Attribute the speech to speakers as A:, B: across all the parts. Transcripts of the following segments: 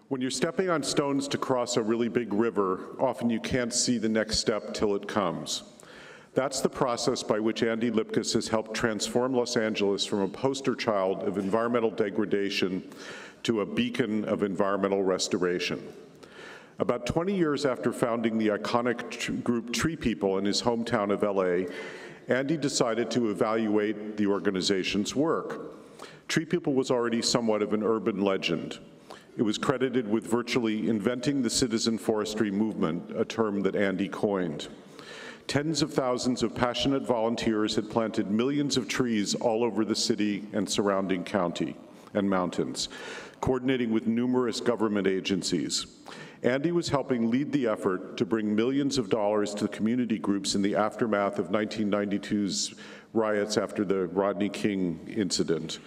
A: When you're stepping on stones to cross a really big river, often you can't see the next step till it comes. That's the process by which Andy Lipkis has helped transform Los Angeles from a poster child of environmental degradation to a beacon of environmental restoration. About 20 years after founding the iconic group TreePeople in his hometown of LA, Andy decided to evaluate the organization's work. TreePeople was already somewhat of an urban legend. It was credited with virtually inventing the citizen forestry movement, a term that Andy coined. Tens of thousands of passionate volunteers had planted millions of trees all over the city and surrounding county and mountains, coordinating with numerous government agencies. Andy was helping lead the effort to bring millions of dollars to community groups in the aftermath of 1992's riots after the Rodney King incident.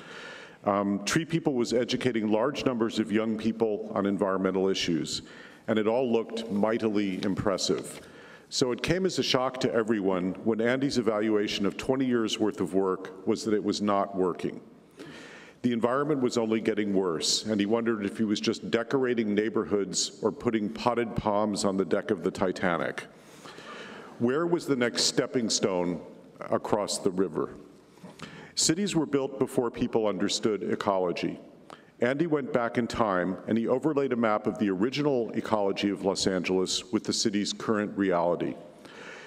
A: TreePeople was educating large numbers of young people on environmental issues, and it all looked mightily impressive. So it came as a shock to everyone when Andy's evaluation of 20 years' worth of work was that it was not working. The environment was only getting worse, and he wondered if he was just decorating neighborhoods or putting potted palms on the deck of the Titanic. Where was the next stepping stone across the river? Cities were built before people understood ecology. Andy went back in time and he overlaid a map of the original ecology of Los Angeles with the city's current reality.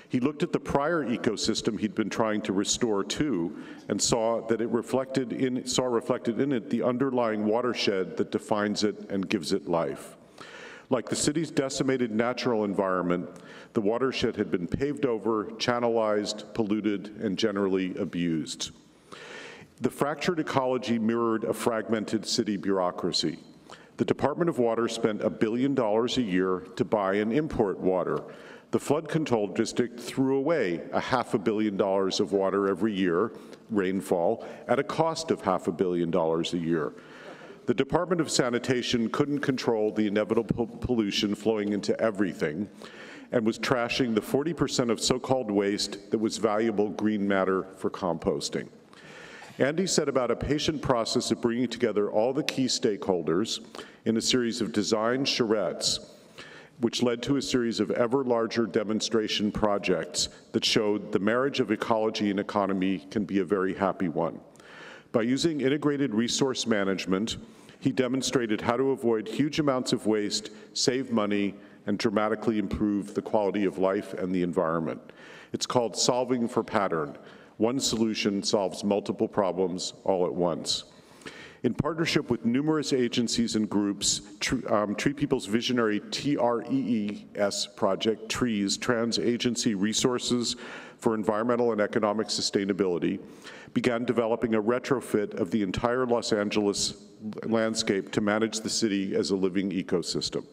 A: He looked at the prior ecosystem he'd been trying to restore too and saw that it reflected in it the underlying watershed that defines it and gives it life. Like the city's decimated natural environment, the watershed had been paved over, channelized, polluted, and generally abused. The fractured ecology mirrored a fragmented city bureaucracy. The Department of Water spent $1 billion a year to buy and import water. The flood control district threw away $500 million of water every year, rainfall, at a cost of $500 million a year. The Department of Sanitation couldn't control the inevitable pollution flowing into everything and was trashing the 40% of so-called waste that was valuable green matter for composting. Andy set about a patient process of bringing together all the key stakeholders in a series of design charrettes, which led to a series of ever larger demonstration projects that showed the marriage of ecology and economy can be a very happy one. By using integrated resource management, he demonstrated how to avoid huge amounts of waste, save money, and dramatically improve the quality of life and the environment. It's called solving for pattern. One solution solves multiple problems all at once. In partnership with numerous agencies and groups, TreePeople's visionary TREES project, TREES, Trans-Agency Resources for Environmental and Economic Sustainability, began developing a retrofit of the entire Los Angeles landscape to manage the city as a living ecosystem.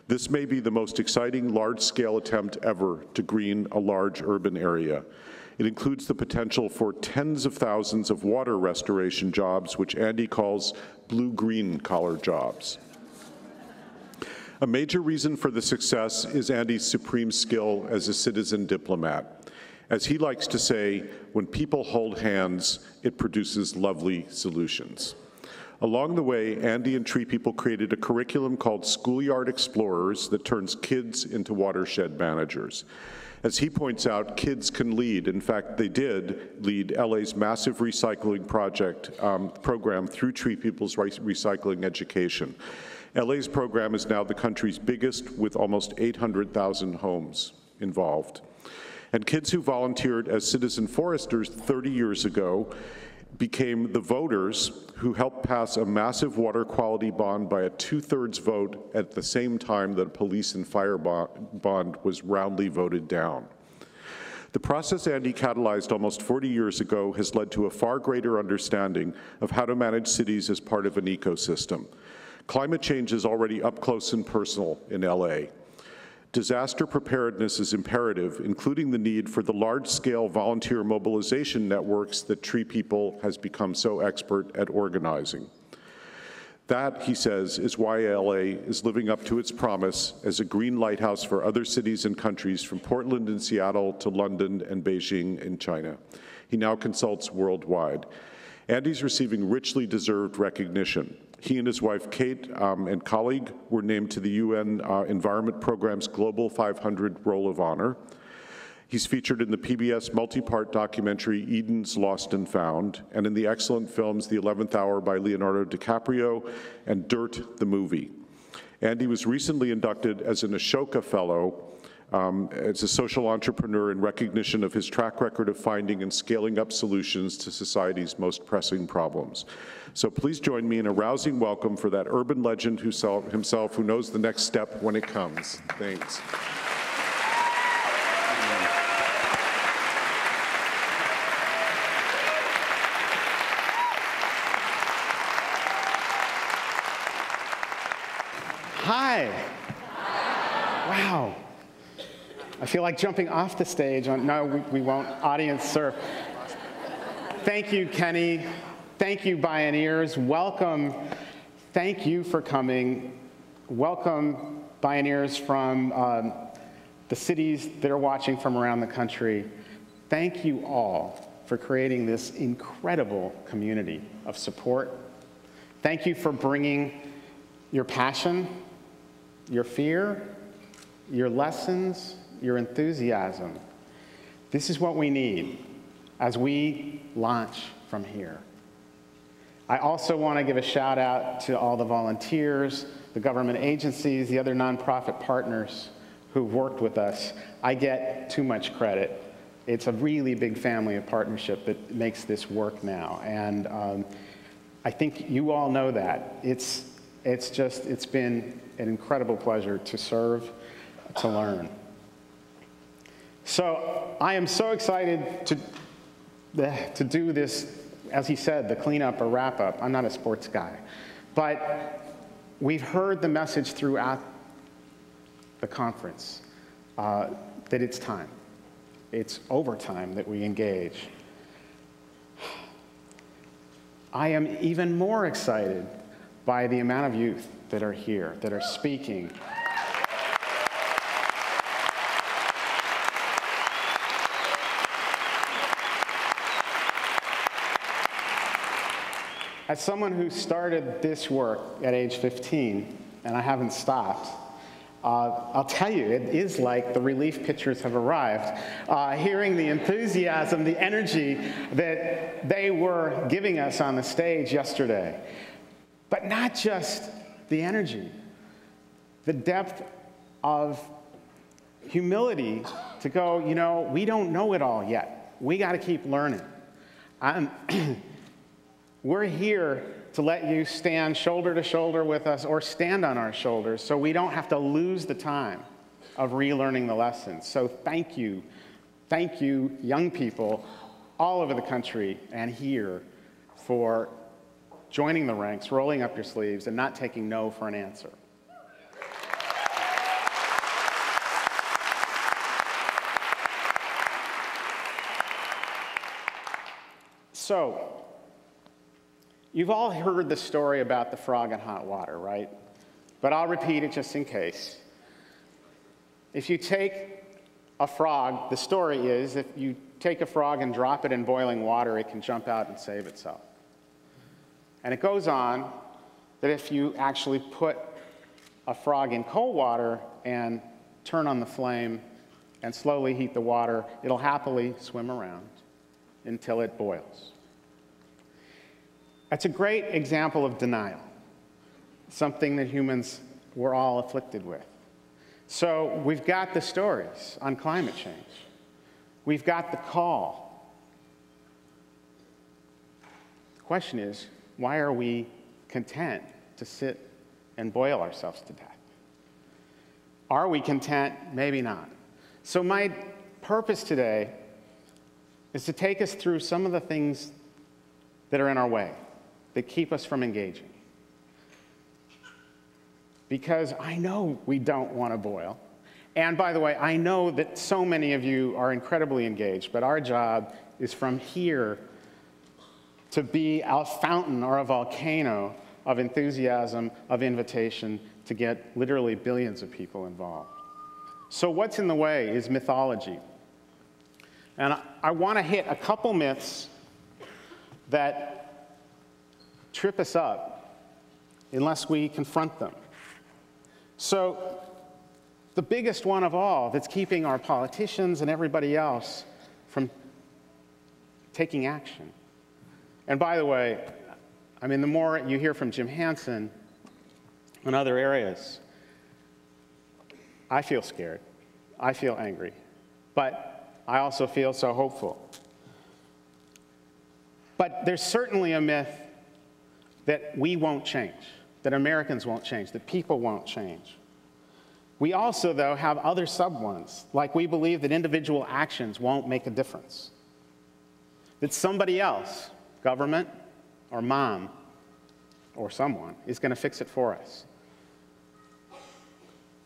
A: This may be the most exciting large-scale attempt ever to green a large urban area. It includes the potential for tens of thousands of water restoration jobs, which Andy calls blue-green collar jobs. A major reason for the success is Andy's supreme skill as a citizen diplomat. As he likes to say, when people hold hands, it produces lovely solutions. Along the way, Andy and TreePeople created a curriculum called Schoolyard Explorers that turns kids into watershed managers. As he points out, kids can lead. In fact, they did lead LA's massive recycling program through TreePeople's recycling education. LA's program is now the country's biggest, with almost 800,000 homes involved. And kids who volunteered as citizen foresters 30 years ago became the voters who helped pass a massive water quality bond by a 2/3 vote at the same time that a police and fire bond was roundly voted down. The process Andy catalyzed almost 40 years ago has led to a far greater understanding of how to manage cities as part of an ecosystem. Climate change is already up close and personal in LA. Disaster preparedness is imperative, including the need for the large-scale volunteer mobilization networks that TreePeople has become so expert at organizing. That, he says, is why LA is living up to its promise as a green lighthouse for other cities and countries from Portland and Seattle to London and Beijing in China. He now consults worldwide. Andy's receiving richly deserved recognition. He and his wife, Kate, and colleague were named to the UN Environment Programme's Global 500 Roll of Honor. He's featured in the PBS multi-part documentary Eden's Lost and Found, and in the excellent films The 11th Hour by Leonardo DiCaprio and Dirt, the movie. Andy was recently inducted as an Ashoka Fellow as a social entrepreneur in recognition of his track record of finding and scaling up solutions to society's most pressing problems. So please join me in a rousing welcome for that urban legend himself who knows the next step when it comes. Thanks.
B: Hi. Wow. I feel like jumping off the stage. No, we won't. Audience, sir. Thank you, Kenny. Thank you, Bioneers. Welcome. Thank you for coming. Welcome, Bioneers from the cities that are watching from around the country. Thank you all for creating this incredible community of support. Thank you for bringing your passion, your fear, your lessons, your enthusiasm. This is what we need as we launch from here. I also want to give a shout out to all the volunteers, the government agencies, the other nonprofit partners who've worked with us. I get too much credit. It's a really big family of partnership that makes this work now. And I think you all know that. It's been an incredible pleasure to serve, to learn. So I am so excited to do this, as he said, the cleanup or wrap up. I'm not a sports guy, but we've heard the message throughout the conference that it's time. It's overtime that we engage. I am even more excited by the amount of youth that are here, that are speaking. As someone who started this work at age 15, and I haven't stopped, I'll tell you, it is like the relief pitchers have arrived. Hearing the enthusiasm, the energy that they were giving us on the stage yesterday. But not just the energy, the depth of humility to go, you know, we don't know it all yet. We got to keep learning. We're here to let you stand shoulder to shoulder with us or stand on our shoulders so we don't have to lose the time of relearning the lessons. So thank you, young people all over the country and here for joining the ranks, rolling up your sleeves, and not taking no for an answer. So, you've all heard the story about the frog in hot water, right? But I'll repeat it just in case. If you take a frog, the story is if you take a frog and drop it in boiling water, it can jump out and save itself. And it goes on that if you actually put a frog in cold water and turn on the flame and slowly heat the water, it'll happily swim around until it boils. That's a great example of denial, something that humans were all afflicted with. So we've got the stories on climate change. We've got the call. The question is, why are we content to sit and boil ourselves to death? Are we content? Maybe not. So my purpose today is to take us through some of the things that are in our way, that keep us from engaging. Because I know we don't want to boil. And by the way, I know that so many of you are incredibly engaged, but our job is from here to be a fountain or a volcano of enthusiasm, of invitation to get literally billions of people involved. So what's in the way is mythology. And I want to hit a couple myths that trip us up unless we confront them. So the biggest one of all that's keeping our politicians and everybody else from taking action. And by the way, I mean, the more you hear from Jim Hansen in other areas, I feel scared. I feel angry. But I also feel so hopeful. But there's certainly a myth that we won't change, that Americans won't change, that people won't change. We also, though, have other sub-ones, like we believe that individual actions won't make a difference, that somebody else, government or mom or someone, is going to fix it for us.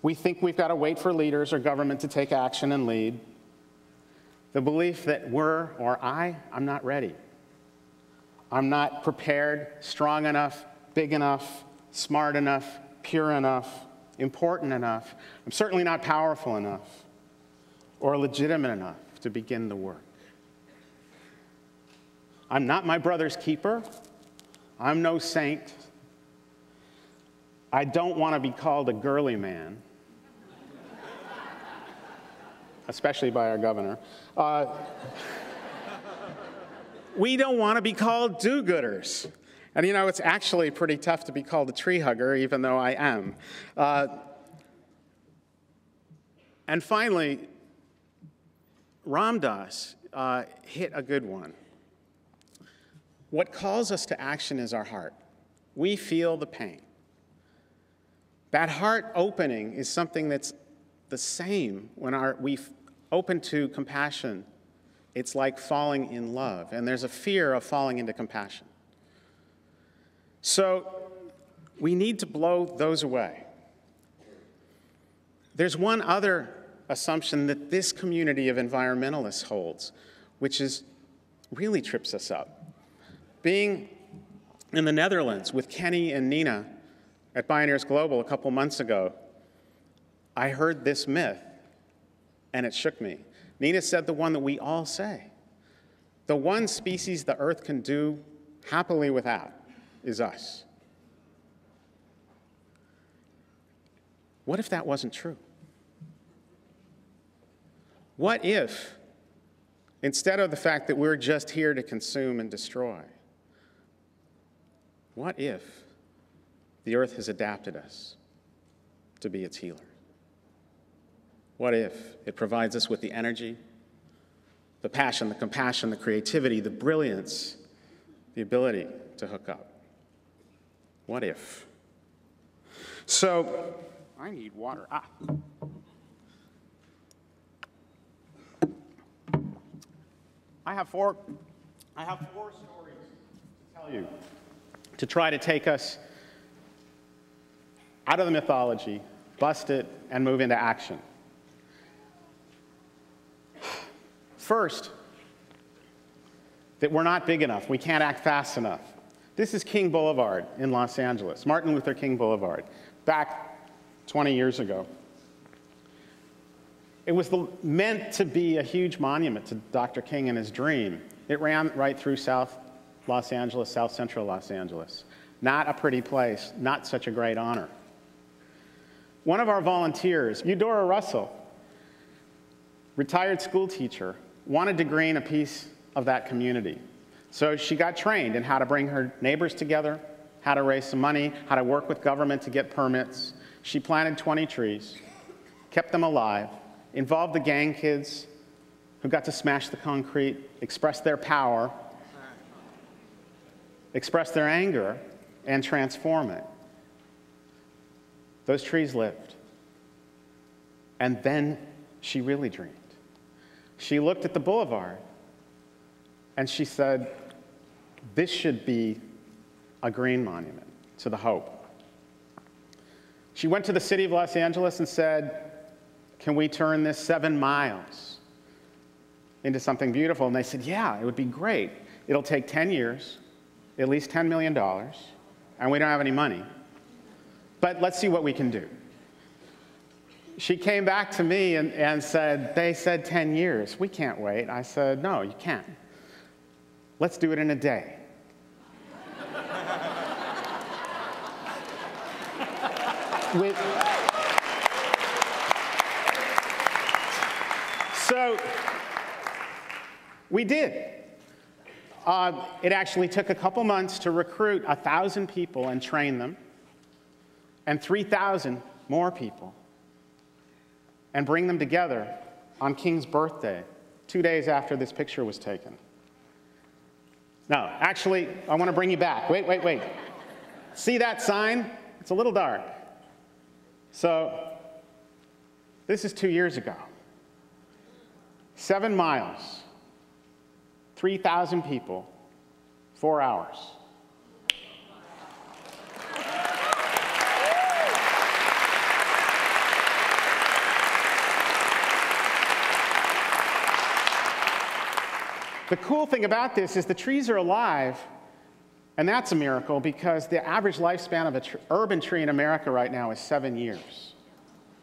B: We think we've got to wait for leaders or government to take action and lead. The belief that we're, or I'm not ready. I'm not prepared, strong enough, big enough, smart enough, pure enough, important enough. I'm certainly not powerful enough or legitimate enough to begin the work. I'm not my brother's keeper. I'm no saint. I don't want to be called a girly man, especially by our governor. We don't want to be called do-gooders. And you know, it's actually pretty tough to be called a tree hugger, even though I am. And finally, Ram Dass hit a good one. What calls us to action is our heart. We feel the pain. That heart opening is something that's the same when we open to compassion. It's like falling in love, and there's a fear of falling into compassion. So we need to blow those away. There's one other assumption that this community of environmentalists holds, which really trips us up. Being in the Netherlands with Kenny and Nina at Bioneers Global a couple months ago, I heard this myth, and it shook me. Nina said the one that we all say. The one species the Earth can do happily without is us. What if that wasn't true? What if, instead of the fact that we're just here to consume and destroy, what if the Earth has adapted us to be its healer? What if it provides us with the energy, the passion, the compassion, the creativity, the brilliance, the ability to hook up? What if? So, I need water. I have four stories to tell you to try to take us out of the mythology, bust it, and move into action. First, that we're not big enough. We can't act fast enough. This is King Boulevard in Los Angeles, Martin Luther King Boulevard, back 20 years ago. It was meant to be a huge monument to Dr. King and his dream. It ran right through South Los Angeles, South Central Los Angeles. Not a pretty place, not such a great honor. One of our volunteers, Eudora Russell, retired school teacher, wanted to green a piece of that community. So she got trained in how to bring her neighbors together, how to raise some money, how to work with government to get permits. She planted 20 trees, kept them alive, involved the gang kids who got to smash the concrete, express their power, express their anger, and transform it. Those trees lived. And then she really dreamed. She looked at the boulevard and she said, this should be a green monument to the hope. She went to the city of Los Angeles and said, can we turn this 7 miles into something beautiful? And they said, yeah, it would be great. It'll take 10 years, at least $10 million, and we don't have any money. But let's see what we can do. She came back to me and said, they said 10 years. We can't wait. I said, no, you can't. Let's do it in a day. So we did. It actually took a couple months to recruit 1,000 people and train them, and 3,000 more people, and bring them together on King's birthday, 2 days after this picture was taken. No, actually, I want to bring you back. Wait. See that sign? It's a little dark. So this is 2 years ago. 7 miles, 3,000 people, 4 hours. The cool thing about this is the trees are alive, and that's a miracle because the average lifespan of an urban tree in America right now is 7 years.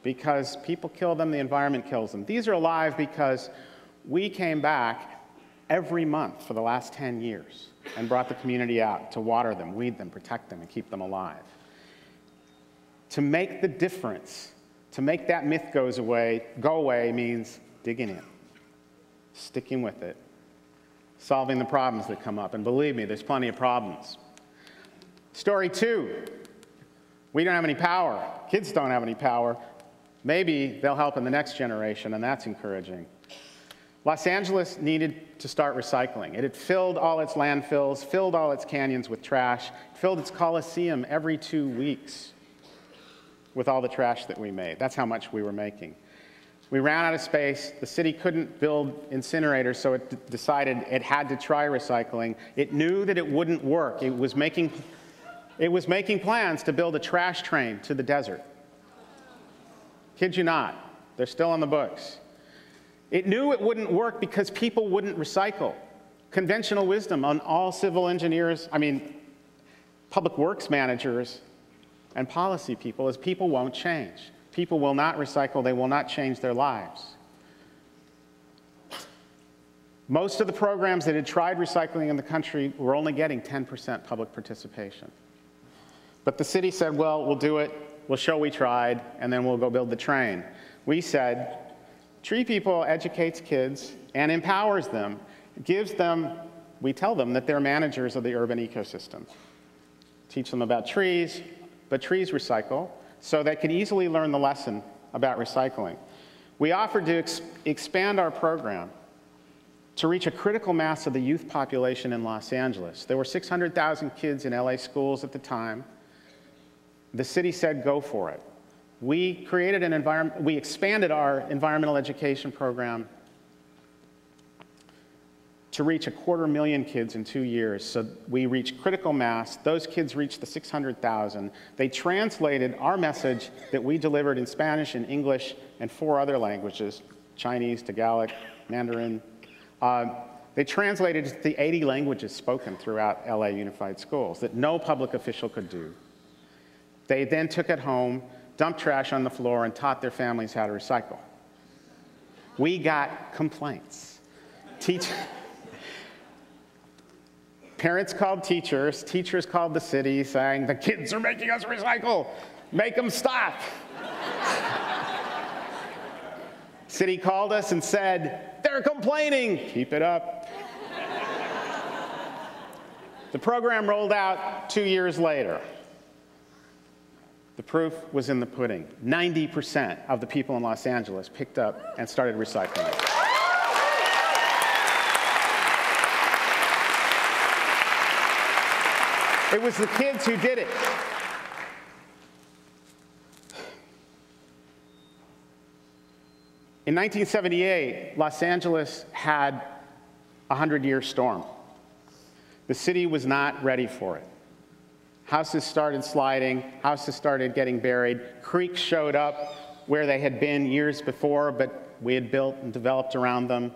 B: Because people kill them, the environment kills them. These are alive because we came back every month for the last 10 years and brought the community out to water them, weed them, protect them, and keep them alive. To make the difference, to make that myth go away means digging in, sticking with it, solving the problems that come up. And believe me, there's plenty of problems. Story 2, we don't have any power. Kids don't have any power. Maybe they'll help in the next generation, and that's encouraging. Los Angeles needed to start recycling. It had filled all its landfills, filled all its canyons with trash, filled its Coliseum every 2 weeks with all the trash that we made. That's how much we were making. We ran out of space. The city couldn't build incinerators, so it decided it had to try recycling. It knew that it wouldn't work. It was making plans to build a trash train to the desert. Kid you not, they're still on the books. It knew it wouldn't work because people wouldn't recycle. Conventional wisdom on all civil engineers, public works managers and policy people is people won't change. People will not recycle, they will not change their lives. Most of the programs that had tried recycling in the country were only getting 10% public participation. But the city said, well, we'll do it, we'll show we tried, and then we'll go build the train. We said, TreePeople educates kids and empowers them, we tell them that they're managers of the urban ecosystem. Teach them about trees, but trees recycle, so they could easily learn the lesson about recycling. We offered to expand our program to reach a critical mass of the youth population in Los Angeles. There were 600,000 kids in LA schools at the time. The city said, go for it. We created we expanded our environmental education program to reach 250,000 kids in 2 years. So we reached critical mass. Those kids reached the 600,000. They translated our message that we delivered in Spanish and English and 4 other languages, Chinese, Tagalog, Mandarin. They translated it to the 80 languages spoken throughout LA Unified Schools that no public official could do. They then took it home, dumped trash on the floor, and taught their families how to recycle. We got complaints. Parents called teachers called the city saying, the kids are making us recycle, make them stop. City called us and said, they're complaining, keep it up. The program rolled out 2 years later. The proof was in the pudding. 90% of the people in Los Angeles picked up and started recycling. It was the kids who did it. In 1978, Los Angeles had a 100-year storm. The city was not ready for it. Houses started sliding, houses started getting buried, creeks showed up where they had been years before, but we had built and developed around them.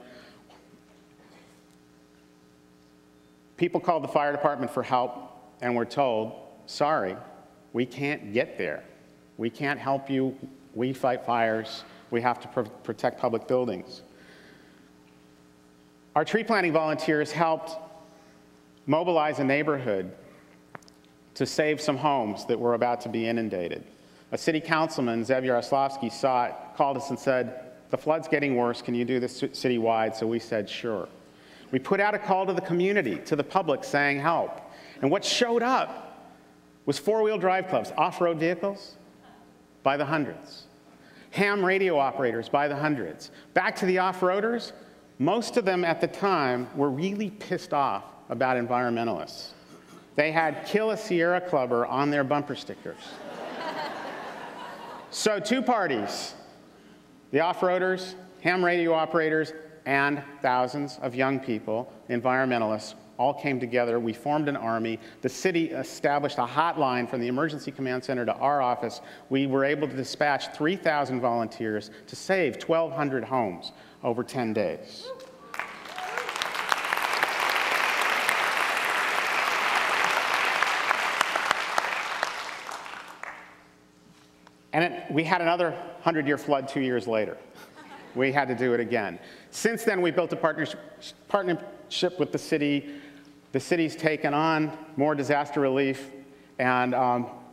B: People called the fire department for help and were told, sorry, we can't get there. We can't help you. We fight fires. We have to protect public buildings. Our tree planting volunteers helped mobilize a neighborhood to save some homes that were about to be inundated. A city councilman, Zev Yaroslavsky, saw it, called us and said, the flood's getting worse, can you do this citywide? So we said, sure. We put out a call to the community, to the public, saying help. And what showed up was four-wheel drive clubs, off-road vehicles by the hundreds, ham radio operators by the hundreds. Back to the off-roaders, most of them at the time were really pissed off about environmentalists. They had "Kill a Sierra Clubber" on their bumper stickers. So two parties, the off-roaders, ham radio operators, and thousands of young people, environmentalists, all came together. We formed an army. The city established a hotline from the Emergency Command Center to our office. We were able to dispatch 3,000 volunteers to save 1,200 homes over 10 days. And we had another 100-year flood 2 years later. We had to do it again. Since then, we built a partnership with the city. The city's taken on more disaster relief, and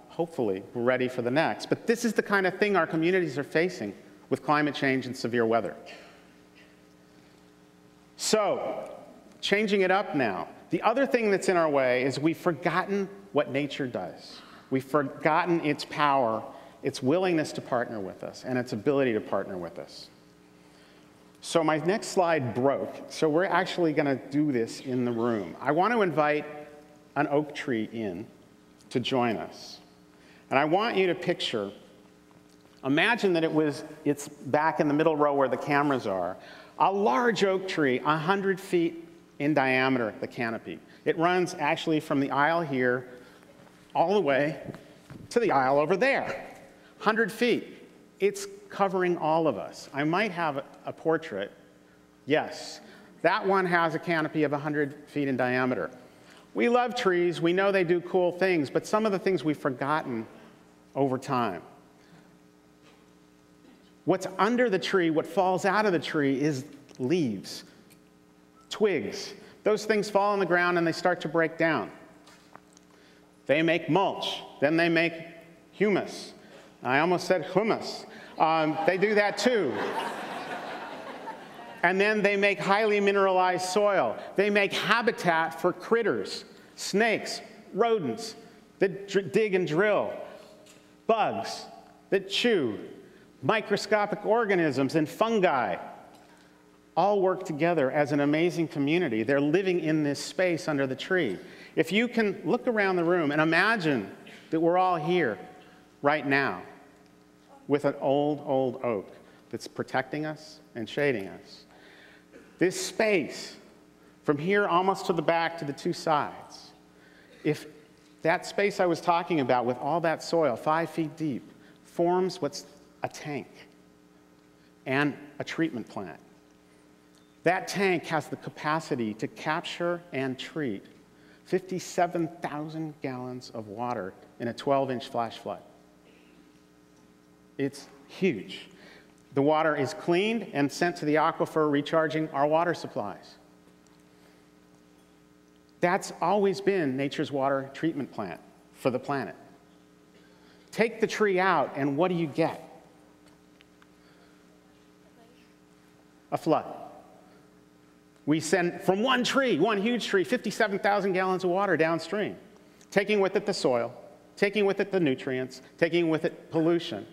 B: hopefully we're ready for the next. But this is the kind of thing our communities are facing with climate change and severe weather. So, changing it up now. The other thing that's in our way is we've forgotten what nature does. We've forgotten its power, its willingness to partner with us, and its ability to partner with us. So my next slide broke, so we're actually going to do this in the room. I want to invite an oak tree in to join us. And I want you to picture, imagine that it's back in the middle row where the cameras are, a large oak tree, 100 feet in diameter, the canopy. It runs actually from the aisle here all the way to the aisle over there, 100 feet. It's covering all of us. I might have a portrait. Yes, that one has a canopy of 100 feet in diameter. We love trees. We know they do cool things, but some of the things we've forgotten over time. What's under the tree, what falls out of the tree is leaves, twigs. Those things fall on the ground and they start to break down. They make mulch. Then they make humus. I almost said hummus. They do that too. And then they make highly mineralized soil. They make habitat for critters, snakes, rodents that dig and drill, bugs that chew, microscopic organisms and fungi all work together as an amazing community. They're living in this space under the tree. If you can look around the room and imagine that we're all here right now with an old oak that's protecting us and shading us. This space, from here almost to the back to the two sides, if that space I was talking about with all that soil, 5 feet deep, forms what's a tank and a treatment plant. That tank has the capacity to capture and treat 57,000 gallons of water in a 12-inch flash flood. It's huge. The water is cleaned and sent to the aquifer, recharging our water supplies. That's always been nature's water treatment plant for the planet. Take the tree out, and what do you get? A flood. We send from one tree, one huge tree, 57,000 gallons of water downstream, taking with it the soil, taking with it the nutrients, taking with it pollution,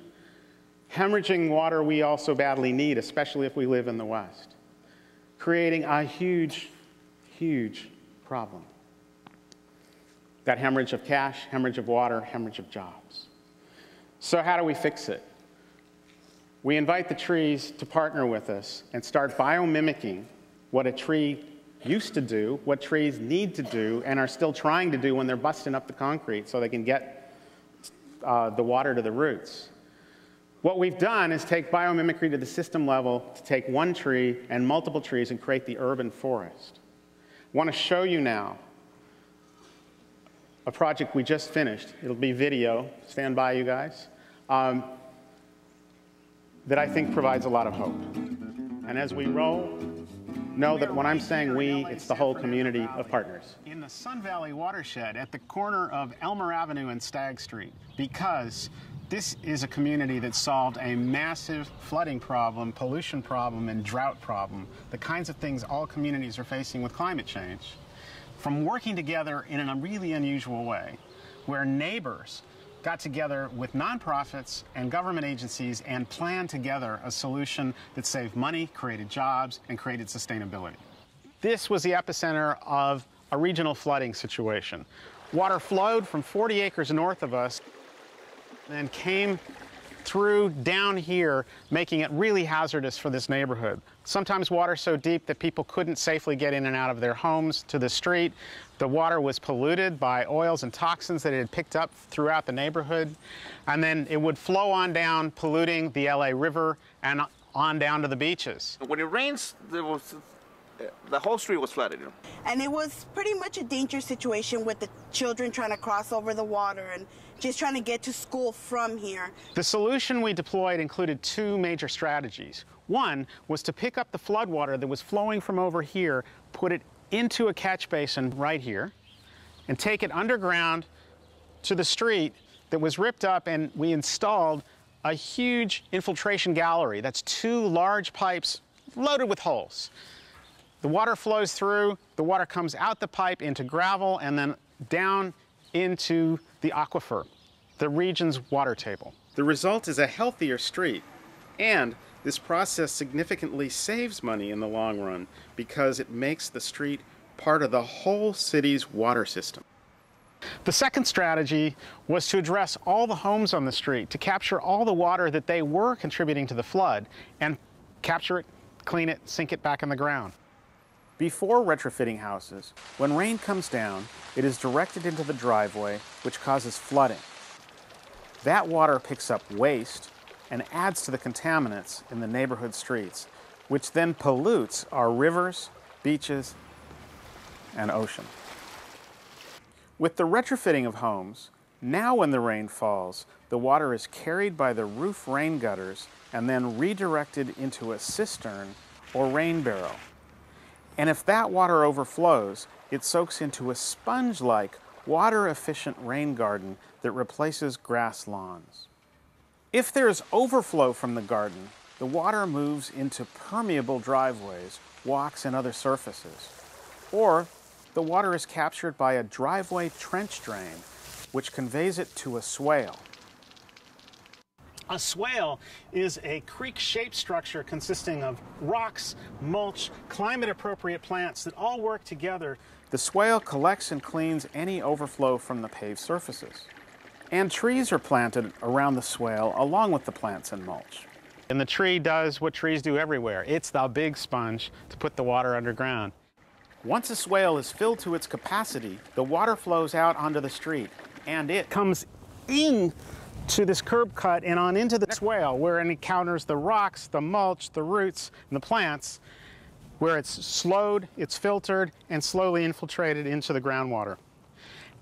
B: hemorrhaging water we also badly need, especially if we live in the West, creating a huge, huge problem. That hemorrhage of cash, hemorrhage of water, hemorrhage of jobs. So how do we fix it? We invite the trees to partner with us and start biomimicking what a tree used to do, what trees need to do, and are still trying to do when they're busting up the concrete so they can get the water to the roots. What we've done is take biomimicry to the system level to take one tree and multiple trees and create the urban forest. I want to show you now a project we just finished. It'll be video. Stand by, you guys. That I think provides a lot of hope. And as we roll, know that when I'm saying we, it's the whole community of partners. In the Sun Valley Watershed at the corner of Amor Avenue and Stagg Street, because This is a community that solved a massive flooding problem, pollution problem, and drought problem, the kinds of things all communities are facing with climate change, from working together in a really unusual way, where neighbors got together with nonprofits and government agencies and planned together a solution that saved money, created jobs, and created sustainability. This was the epicenter of a regional flooding situation. Water flowed from 40 acres north of us and came through down here, making it really hazardous for this neighborhood. Sometimes water so deep that people couldn't safely get in and out of their homes to the street. The water was polluted by oils and toxins that it had picked up throughout the neighborhood. And then it would flow on down, polluting the LA River and on down to the beaches.
C: When it rains, the whole street was flooded.
D: And it was pretty much a dangerous situation with the children trying to cross over the water and just trying to get to school from here.
B: The solution we deployed included two major strategies. One was to pick up the floodwater that was flowing from over here, put it into a catch basin right here, and take it underground to the street that was ripped up, and we installed a huge infiltration gallery. That's two large pipes loaded with holes. The water flows through, the water comes out the pipe into gravel and then down into the aquifer, the region's water table. The result is a healthier street, and this process significantly saves money in the long run because it makes the street part of the whole city's water system. The second strategy was to address all the homes on the street, to capture all the water that they were contributing to the flood and capture it, clean it, sink it back in the ground. Before retrofitting houses, when rain comes down, it is directed into the driveway, which causes flooding. That water picks up waste and adds to the contaminants in the neighborhood streets, which then pollutes our rivers, beaches, and ocean. With the retrofitting of homes, now when the rain falls, the water is carried by the roof rain gutters and then redirected into a cistern or rain barrel. And if that water overflows, it soaks into a sponge-like, water-efficient rain garden that replaces grass lawns. If there is overflow from the garden, the water moves into permeable driveways, walks, and other surfaces. Or the water is captured by a driveway trench drain, which conveys it to a swale. A swale is a creek-shaped structure consisting of rocks, mulch, climate-appropriate plants that all work together. The swale collects and cleans any overflow from the paved surfaces. And trees are planted around the swale along with the plants and mulch. And the tree does what trees do everywhere. It's the big sponge to put the water underground. Once a swale is filled to its capacity, the water flows out onto the street, and it comes in to this curb cut and on into the swale, where it encounters the rocks, the mulch, the roots, and the plants, where it's slowed, it's filtered, and slowly infiltrated into the groundwater.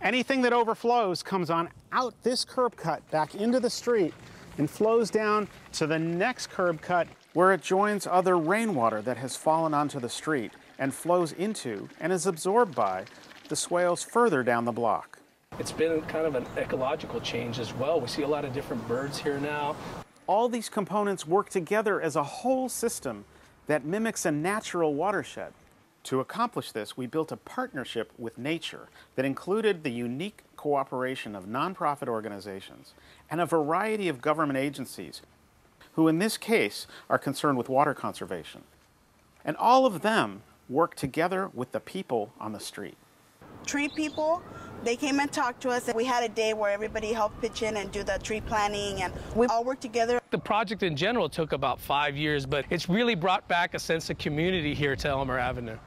B: Anything that overflows comes on out this curb cut back into the street and flows down to the next curb cut, where it joins other rainwater that has fallen onto the street and flows into and is absorbed by the swales further down the block.
E: It's been kind of an ecological change as well. We see a lot of different birds here now.
B: All these components work together as a whole system that mimics a natural watershed. To accomplish this, we built a partnership with nature that included the unique cooperation of nonprofit organizations and a variety of government agencies who, in this case, are concerned with water conservation. And all of them work together with the people on the street.
D: Tree people, they came and talked to us, and we had a day where everybody helped pitch in and do the tree planting, and we all worked together.
E: The project in general took about 5 years, but it's really brought back a sense of community here to Amor Avenue.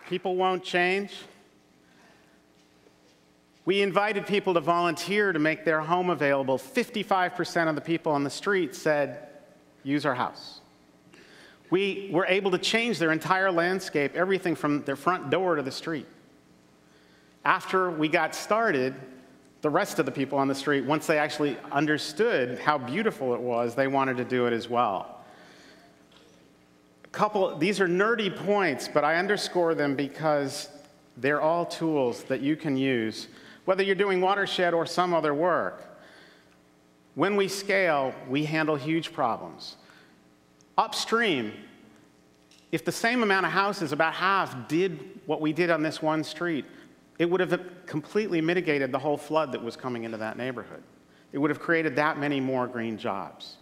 B: People won't change. We invited people to volunteer to make their home available. 55% of the people on the street said, use our house. We were able to change their entire landscape, everything from their front door to the street. After we got started, the rest of the people on the street, once they actually understood how beautiful it was, they wanted to do it as well. These are nerdy points, but I underscore them because they're all tools that you can use, whether you're doing Watershed or some other work. When we scale, we handle huge problems. Upstream, if the same amount of houses, about half, did what we did on this one street, it would have completely mitigated the whole flood that was coming into that neighborhood. It would have created that many more green jobs.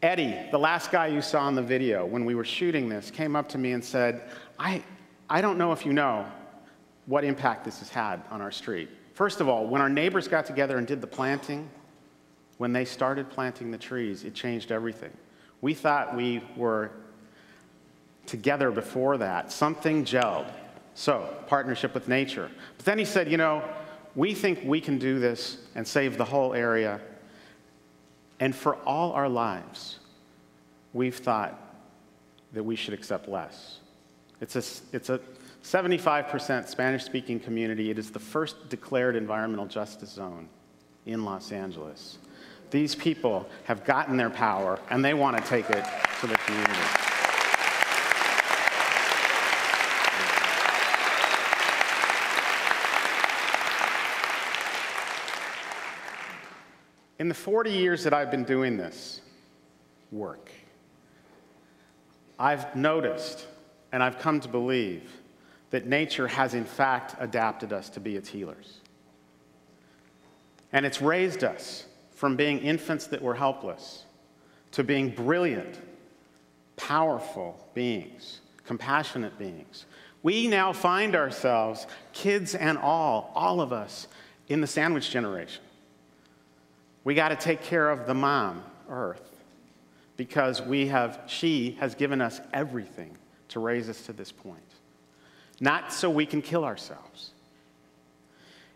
B: Eddie, the last guy you saw in the video, when we were shooting this, came up to me and said, I don't know if you know what impact this has had on our street. First of all, when our neighbors got together and did the planting, when they started planting the trees, it changed everything. We thought we were together before that. Something gelled. So, partnership with nature. But then he said, you know, we think we can do this and save the whole area. And for all our lives, we've thought that we should accept less. It's a 75% Spanish-speaking community. It is the first declared environmental justice zone in Los Angeles. These people have gotten their power, and they want to take it to the community. In the 40 years that I've been doing this work, I've noticed, and I've come to believe, that nature has in fact adapted us to be its healers. And it's raised us from being infants that were helpless to being brilliant, powerful beings, compassionate beings. We now find ourselves, kids and all of us, in the sandwich generation. We got to take care of the mom, Earth, because she has given us everything to raise us to this point. Not so we can kill ourselves.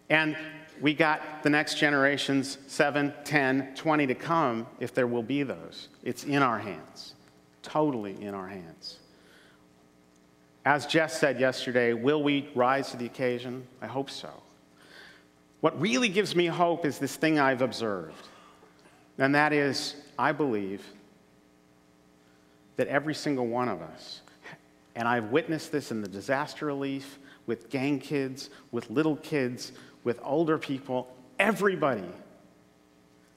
B: And we got the next generations, 7, 10, 20 to come, if there will be those. It's in our hands, totally in our hands. As Jess said yesterday, will we rise to the occasion? I hope so. What really gives me hope is this thing I've observed, and that is, I believe that every single one of us, and I've witnessed this in the disaster relief, with gang kids, with little kids, with older people, everybody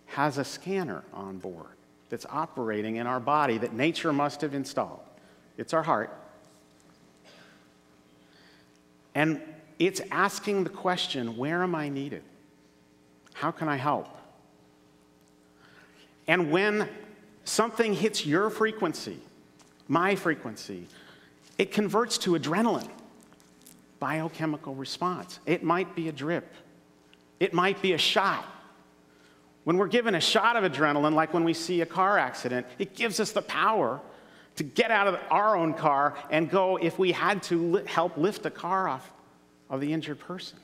B: has a scanner on board that's operating in our body that nature must have installed. It's our heart. And it's asking the question, where am I needed? How can I help? And when something hits your frequency, my frequency, it converts to adrenaline, biochemical response. It might be a drip. It might be a shot. When we're given a shot of adrenaline, like when we see a car accident, it gives us the power to get out of our own car and go, if we had to, help lift a car off of the injured person.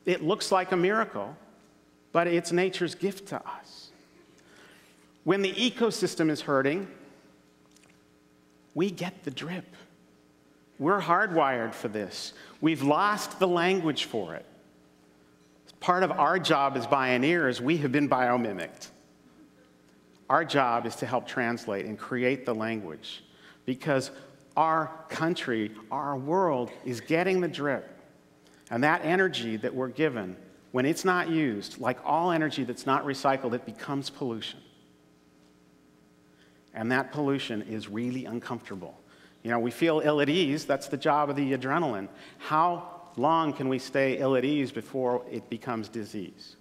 B: It looks like a miracle, but it's nature's gift to us. When the ecosystem is hurting, we get the drip. We're hardwired for this. We've lost the language for it. Part of our job as Bioneers, we have been biomimicked. Our job is to help translate and create the language, because our country, our world is getting the drip. And that energy that we're given, when it's not used, like all energy that's not recycled, it becomes pollution. And that pollution is really uncomfortable. You know, we feel ill at ease. That's the job of the adrenaline. How long can we stay ill at ease before it becomes disease?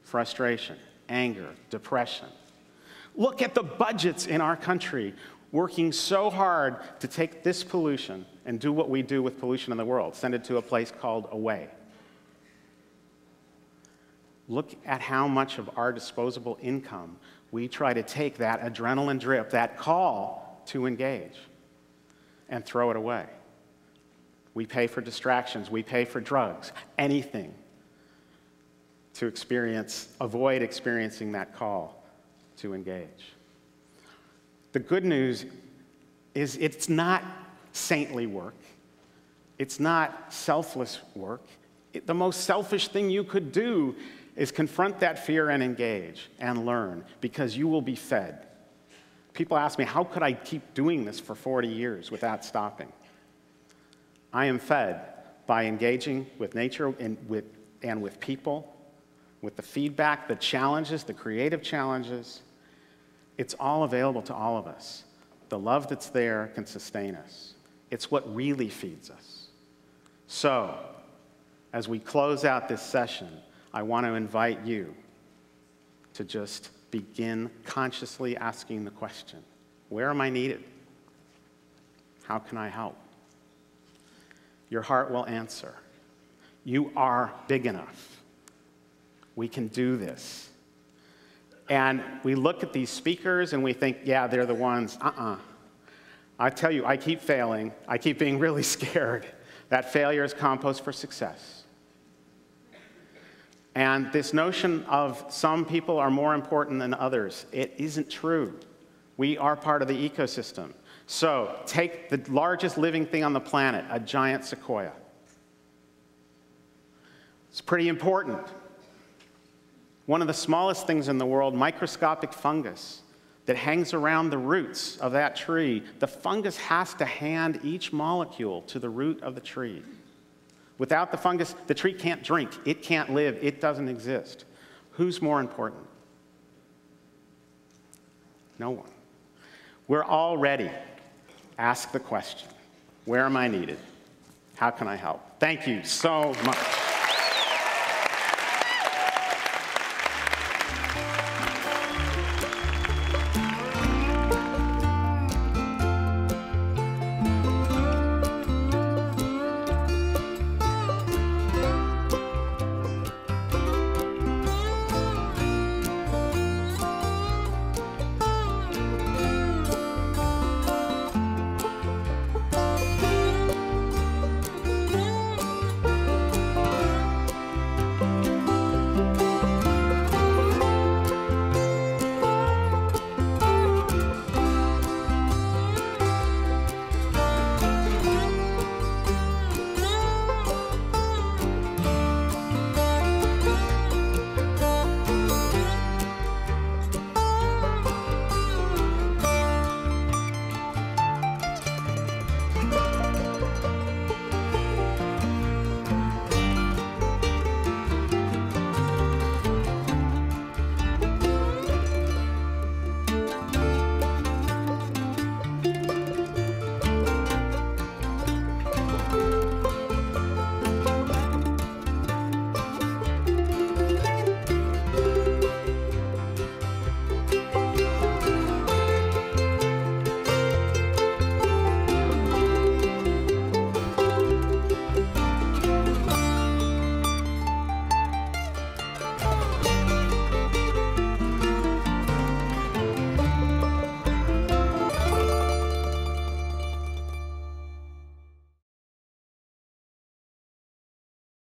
B: Frustration, anger, depression. Look at the budgets in our country working so hard to take this pollution and do what we do with pollution in the world, send it to a place called away. Look at how much of our disposable income we try to take that adrenaline drip, that call to engage, and throw it away. We pay for distractions, we pay for drugs, anything to avoid experiencing that call to engage. The good news is it's not saintly work. It's not selfless work. The most selfish thing you could do is confront that fear and engage and learn, because you will be fed. People ask me, how could I keep doing this for 40 years without stopping? I am fed by engaging with nature and with people, with the feedback, the challenges, the creative challenges. It's all available to all of us. The love that's there can sustain us. It's what really feeds us. So, as we close out this session, I want to invite you to just begin consciously asking the question, where am I needed? How can I help? Your heart will answer. You are big enough. We can do this. And we look at these speakers and we think, yeah, they're the ones. I tell you, I keep failing. I keep being really scared. That failure is compost for success. And this notion of some people are more important than others, it isn't true. We are part of the ecosystem. So take the largest living thing on the planet, a giant sequoia. It's pretty important. One of the smallest things in the world, microscopic fungus, that hangs around the roots of that tree. The fungus has to hand each molecule to the root of the tree. Without the fungus, the tree can't drink, it can't live, it doesn't exist. Who's more important? No one. We're all ready. Ask the question, where am I needed? How can I help? Thank you so much.